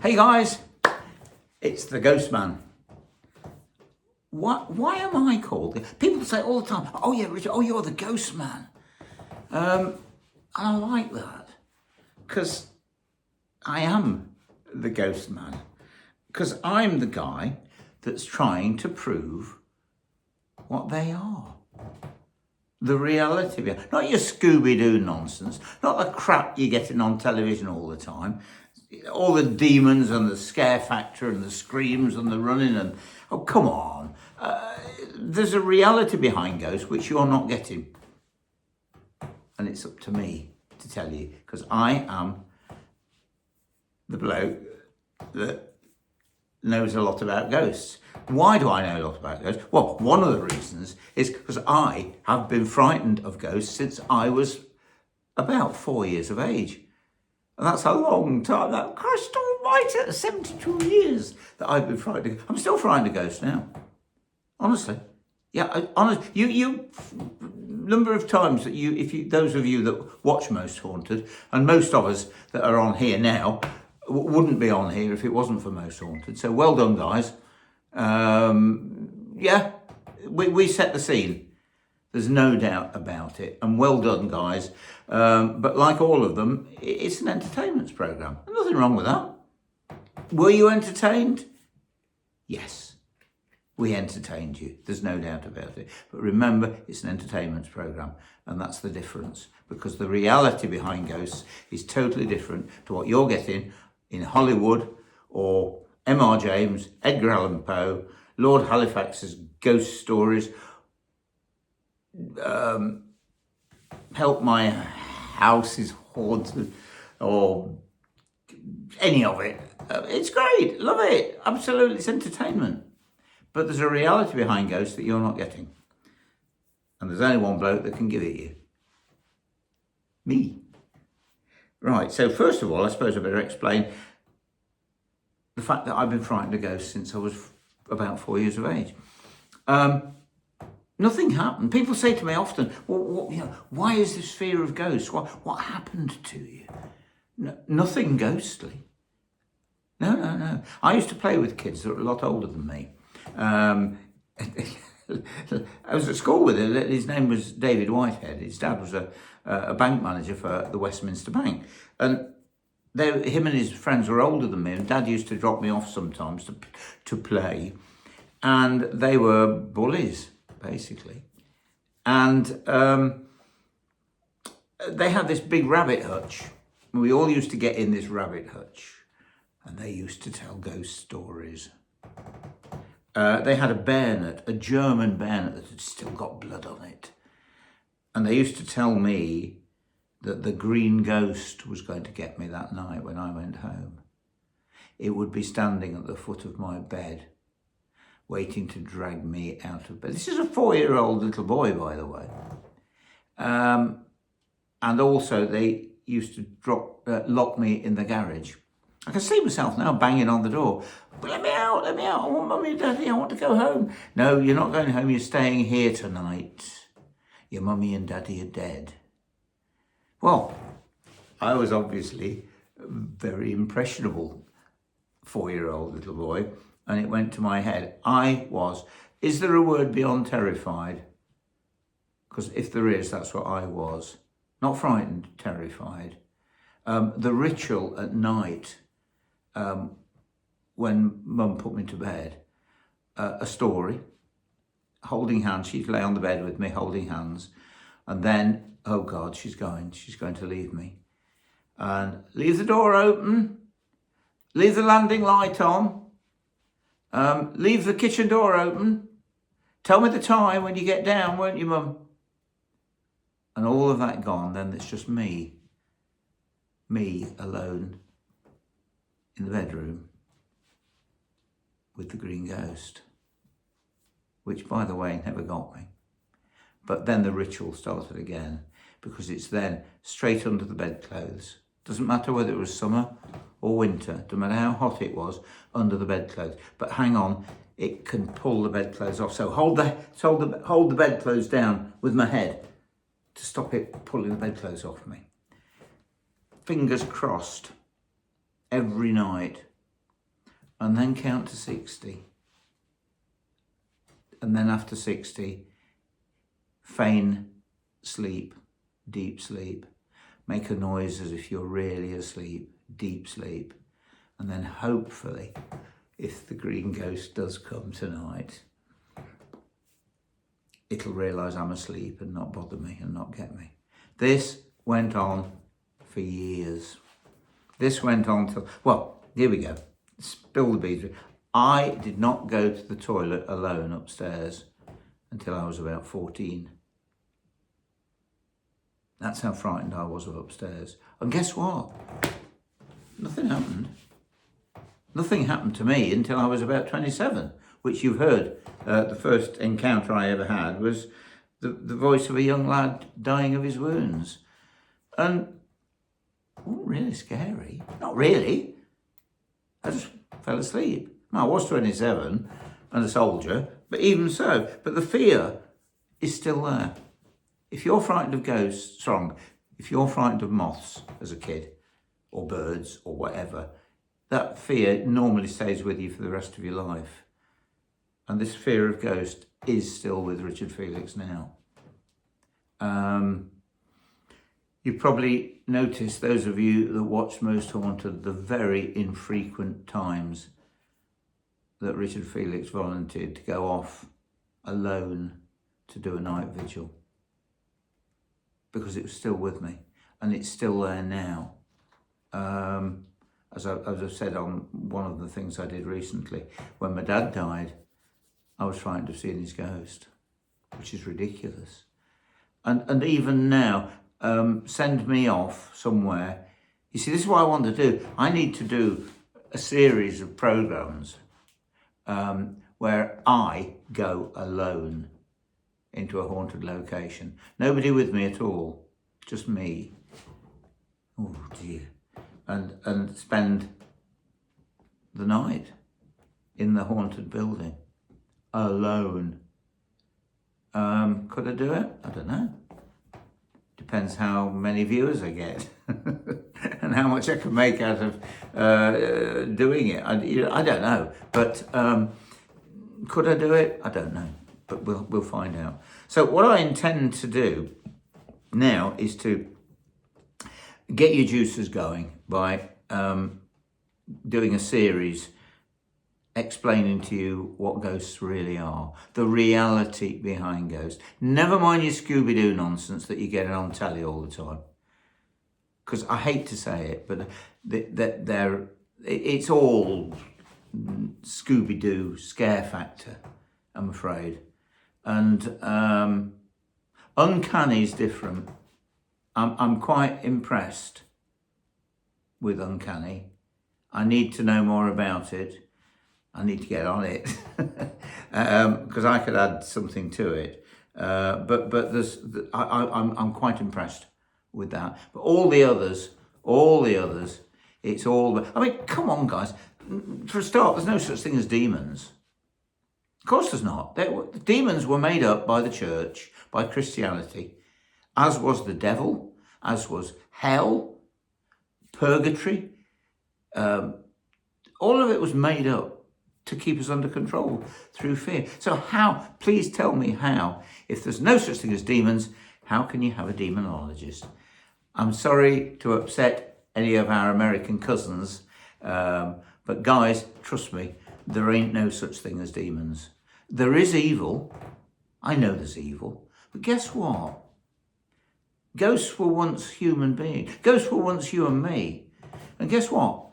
Hey guys, it's the Ghost Man. Why am I called? People say all the time, oh yeah, Richard, oh you're the Ghost Man. And I like that because I am the Ghost Man. Because I'm the guy that's trying to prove what they are. The reality of it. Not your Scooby-Doo nonsense, not the crap you're getting on television all the time. All the demons and the scare factor and the screams and the running and, oh, come on. There's a reality behind ghosts which you're not getting. And it's up to me to tell you, because I am the bloke that knows a lot about ghosts. Why do I know a lot about ghosts? Well, one of the reasons is because I have been frightened of ghosts since I was about 4 years of age. And that's a long time. That Christ almighty, 72 years that I've been frightened. I'm still frightened of ghosts now. Honestly. Yeah, honestly. You number of times that those of you that watch Most Haunted, and most of us that are on here now, wouldn't be on here if it wasn't for Most Haunted. So well done, guys. Yeah, we set the scene. There's no doubt about it. And well done, guys. But like all of them, it's an entertainment programme. Nothing wrong with that. Were you entertained? Yes. We entertained you. There's no doubt about it. But remember, it's an entertainment programme. And that's the difference. Because the reality behind ghosts is totally different to what you're getting in Hollywood or M.R. James, Edgar Allan Poe, Lord Halifax's ghost stories, Help My House is Haunted, or any of it. It's great, love it, absolutely, it's entertainment. But there's a reality behind ghosts that you're not getting. And there's only one bloke that can give it you. Me. Right, so first of all, I suppose I better explain the fact that I've been frightened of ghosts since I was about 4 years of age. Nothing happened. People say to me often, well, why is this fear of ghosts? What happened to you? No, nothing ghostly. No. I used to play with kids that were a lot older than me. I was at school with him. His name was David Whitehead. His dad was a bank manager for the Westminster Bank. And him and his friends were older than me, and Dad used to drop me off sometimes to play. And they were bullies, basically. And they had this big rabbit hutch. We all used to get in this rabbit hutch, and they used to tell ghost stories. They had a bayonet, a German bayonet that had still got blood on it. And they used to tell me that the green ghost was going to get me that night when I went home. It would be standing at the foot of my bed, waiting to drag me out of bed. This is a 4-year-old little boy, by the way. And also they used to lock me in the garage. I can see myself now banging on the door. But let me out. I want Mummy and Daddy, I want to go home. No, you're not going home, you're staying here tonight. Your Mummy and Daddy are dead. Well, I was obviously a very impressionable 4-year-old little boy, and it went to my head. Is there a word beyond terrified? Because if there is, that's what I was. Not frightened, terrified. The ritual at night, when Mum put me to bed, a story, holding hands. She'd lay on the bed with me, holding hands. And then, oh God, she's going to leave me. And leave the door open, leave the landing light on, leave the kitchen door open, tell me the time when you get down, won't you, Mum? And all of that gone, then it's just me alone in the bedroom with the green ghost, which, by the way, never got me. But then the ritual started again, because it's then straight under the bedclothes. Doesn't matter whether it was summer or winter, doesn't matter how hot it was, under the bedclothes. But hang on, it can pull the bedclothes off. So hold the bedclothes down with my head to stop it pulling the bedclothes off me. Fingers crossed every night and then count to 60. And then after 60, feign sleep, deep sleep. Make a noise as if you're really asleep, deep sleep. And then hopefully, if the green ghost does come tonight, it'll realise I'm asleep and not bother me and not get me. This went on for years. This went on till, well, here we go. Spill the beans. I did not go to the toilet alone upstairs until I was about 14. That's how frightened I was of upstairs. And guess what? Nothing happened. Nothing happened to me until I was about 27, which you've heard. The first encounter I ever had was the voice of a young lad dying of his wounds. And it wasn't really scary. Not really. I just fell asleep. I was 27 and a soldier, but even so. But the fear is still there. If you're frightened of ghosts, if you're frightened of moths as a kid, or birds, or whatever, that fear normally stays with you for the rest of your life. And this fear of ghosts is still with Richard Felix now. You've probably noticed, those of you that watch Most Haunted, the very infrequent times that Richard Felix volunteered to go off alone to do a night vigil. Because it was still with me, and it's still there now. As I've said on one of the things I did recently, when my dad died, I was frightened of seeing his ghost, which is ridiculous. And even now, send me off somewhere. You see, this is what I want to do. I need to do a series of programs where I go alone into a haunted location. Nobody with me at all, just me. Oh dear. And spend the night in the haunted building, alone. Could I do it? I don't know. Depends how many viewers I get and how much I can make out of doing it. I don't know, but could I do it? I don't know, but we'll find out. So what I intend to do now is to get your juices going by doing a series explaining to you what ghosts really are, the reality behind ghosts. Never mind your Scooby-Doo nonsense that you get on telly all the time. Because I hate to say it, but it's all Scooby-Doo scare factor, I'm afraid. And uncanny is different. I'm quite impressed with uncanny. I need to know more about it. I need to get on it because I could add something to it. But I'm quite impressed with that. But all the others, it's all. I mean, come on, guys. For a start, there's no such thing as demons. Of course, there's not. Demons were made up by the church, by Christianity, as was the devil, as was hell, purgatory. All of it was made up to keep us under control through fear. So how, please tell me how, if there's no such thing as demons, how can you have a demonologist? I'm sorry to upset any of our American cousins, but guys, trust me, there ain't no such thing as demons. There is evil. I know there's evil. But guess what? Ghosts were once human beings. Ghosts were once you and me. And guess what?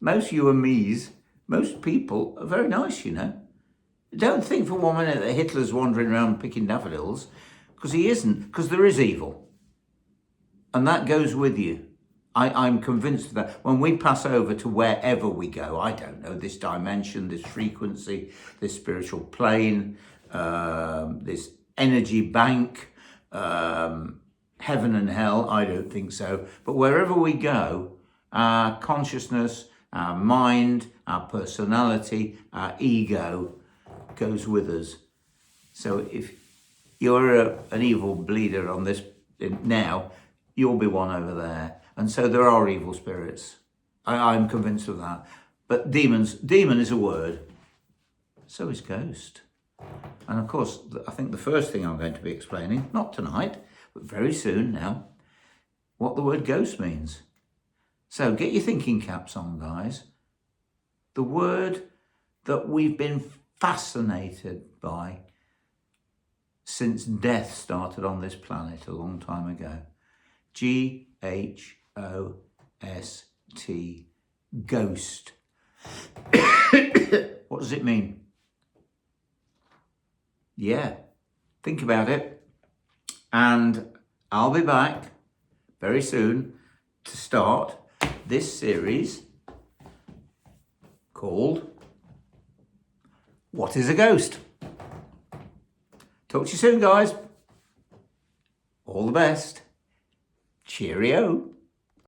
Most you and me's, most people are very nice, you know. Don't think for 1 minute that Hitler's wandering around picking daffodils, because he isn't, because there is evil. And that goes with you. I'm convinced of that. When we pass over to wherever we go, I don't know, this dimension, this frequency, this spiritual plane, this energy bank, heaven and hell, I don't think so. But wherever we go, our consciousness, our mind, our personality, our ego goes with us. So if you're an evil bleeder on this now, you'll be one over there. And so there are evil spirits. I'm convinced of that. But demon is a word. So is ghost. And of course, I think the first thing I'm going to be explaining, not tonight, but very soon now, what the word ghost means. So get your thinking caps on, guys. The word that we've been fascinated by since death started on this planet a long time ago. G-H-O-S-T, ghost. What does it mean? Yeah, think about it. And I'll be back very soon to start this series called What is a Ghost? Talk to you soon, guys. All the best. Cheerio.